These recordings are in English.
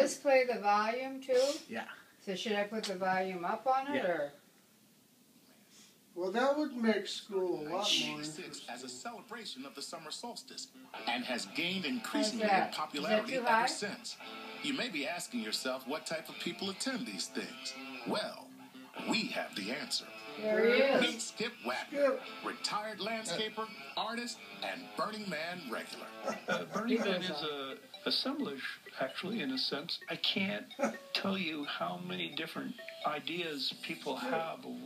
this play the volume too? Yeah. So should I put the volume up on it, or? Well, that would make school a lot more interesting. As a celebration of the summer solstice, and has gained increasingly in that? popularity Is that too high? ever since. You may be asking yourself what type of people attend these things. Well, we have the answer. There he is. Meet Skip Wagner, retired landscaper, artist, and Burning Man regular. Burning Man is a assemblage, actually, in a sense. I can't tell you how many different ideas people have of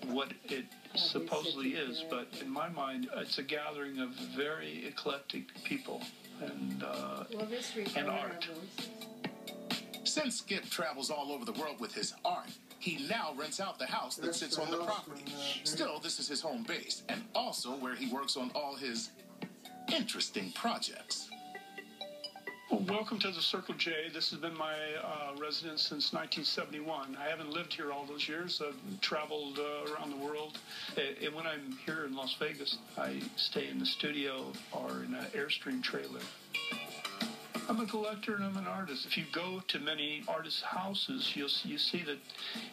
what it supposedly is, but in my mind, it's a gathering of very eclectic people and art. Since Skip travels all over the world with his art, he now rents out the house that sits on the property. Still, this is his home base, and also where he works on all his interesting projects. Well, welcome to the Circle J. This has been my residence since 1971. I haven't lived here all those years. I've traveled around the world. And when I'm here in Las Vegas, I stay in the studio or in an Airstream trailer. I'm a collector and I'm an artist. If you go to many artists' houses, you see that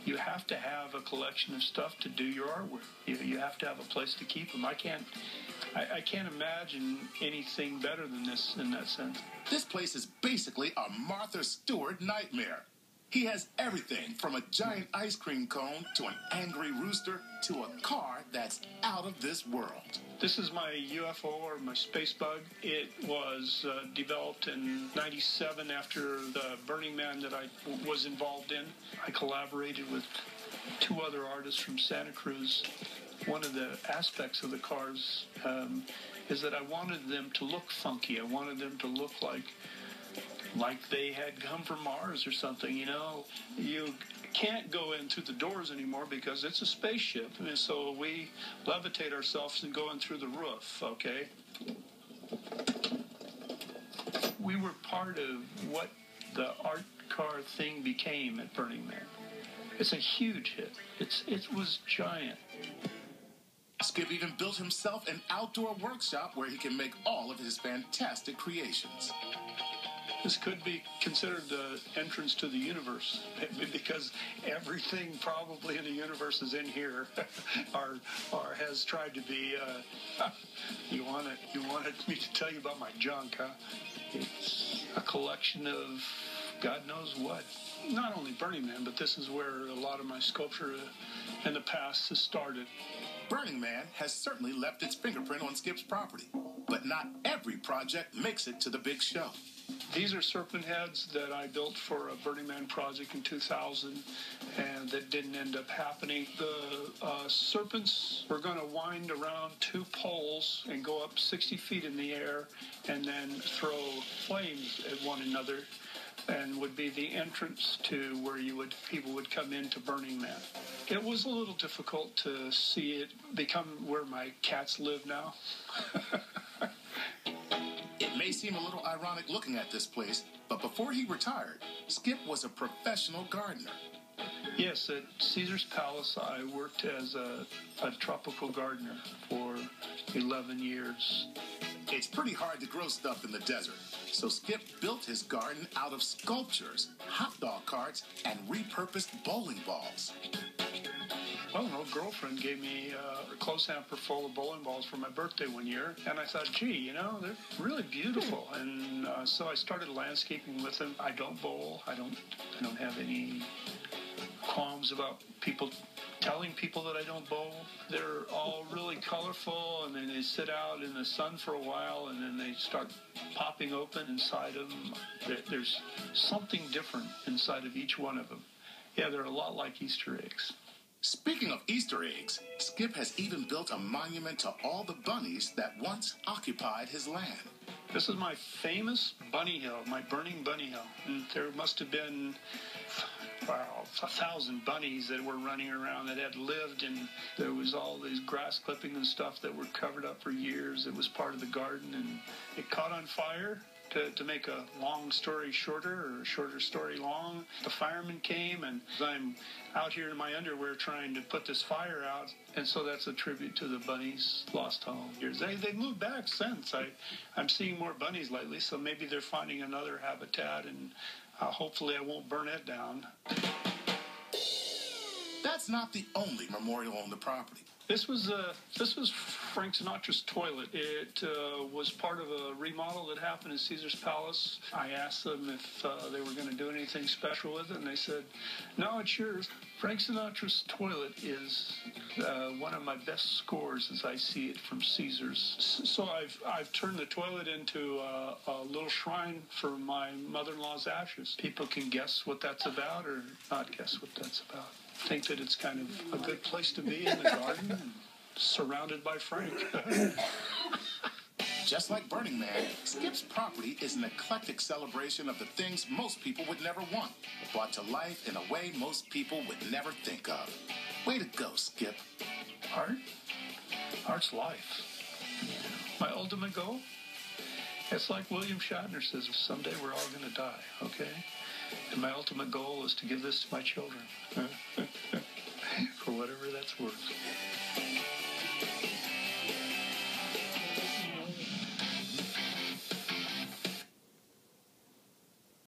you have to have a collection of stuff to do your artwork. You have to have a place to keep them. I can't imagine anything better than this in that sense. This place is basically a Martha Stewart nightmare. He has everything from a giant ice cream cone to an angry rooster to a car that's out of this world. This is my UFO or my space bug. It was developed in '97 after the Burning Man that I was involved in. I collaborated with two other artists from Santa Cruz. One of the aspects of the cars is that I wanted them to look funky. I wanted them to look like they had come from Mars or something, you know. You can't go in through the doors anymore because it's a spaceship. And so we levitate ourselves and go in through the roof, okay? We were part of what the art car thing became at Burning Man. It's a huge hit. It was giant. Skip even built himself an outdoor workshop where he can make all of his fantastic creations. This could be considered the entrance to the universe because everything probably in the universe is in here or has tried to be. You wanted me to tell you about my junk, huh? It's a collection of God knows what. Not only Burning Man, but this is where a lot of my sculpture in the past has started. Burning Man has certainly left its fingerprint on Skip's property, but not every project makes it to the big show. These are serpent heads that I built for a Burning Man project in 2000, and that didn't end up happening. The serpents were going to wind around two poles and go up 60 feet in the air and then throw flames at one another, and would be the entrance to where people would come into Burning Man. It was a little difficult to see it become where my cats live now. It may seem a little ironic looking at this place, but before he retired, Skip was a professional gardener. Yes, at Caesar's Palace, I worked as a tropical gardener for 11 years. It's pretty hard to grow stuff in the desert, so Skip built his garden out of sculptures, hot dog carts, and repurposed bowling balls. Well, an old girlfriend gave me a clothes hamper full of bowling balls for my birthday one year, and I thought, gee, you know, they're really beautiful. And so I started landscaping with them. I don't bowl. I don't have any qualms about telling people that I don't bowl. They're all really colorful, and then they sit out in the sun for a while, and then they start popping open inside them. There's something different inside of each one of them. Yeah, they're a lot like Easter eggs. Speaking of Easter eggs, Skip has even built a monument to all the bunnies that once occupied his land. This is my famous bunny hill, my burning bunny hill. And there must have been 1,000 bunnies that were running around that had lived, and there was all these grass clippings and stuff that were covered up for years. It was part of the garden, and it caught on fire. To make a long story shorter, or a shorter story long, the firemen came, and I'm out here in my underwear trying to put this fire out, and so that's a tribute to the bunnies lost home. They've moved back since. I'm seeing more bunnies lately, so maybe they're finding another habitat, and Hopefully I won't burn it down. That's not the only memorial on the property. This was Frank Sinatra's toilet. It was part of a remodel that happened in Caesar's Palace. I asked them if they were going to do anything special with it, and they said, "No, it's yours." Frank Sinatra's toilet is one of my best scores as I see it from Caesar's. So I've turned the toilet into a little shrine for my mother-in-law's ashes. People can guess what that's about or not guess what that's about. Think that it's kind of a good place to be in the garden, and surrounded by Frank. Just like Burning Man, Skip's property is an eclectic celebration of the things most people would never want, brought to life in a way most people would never think of. Way to go, Skip. Art? Art's life. My ultimate goal? It's like William Shatner says, someday we're all going to die, okay? And my ultimate goal is to give this to my children. For whatever that's worth.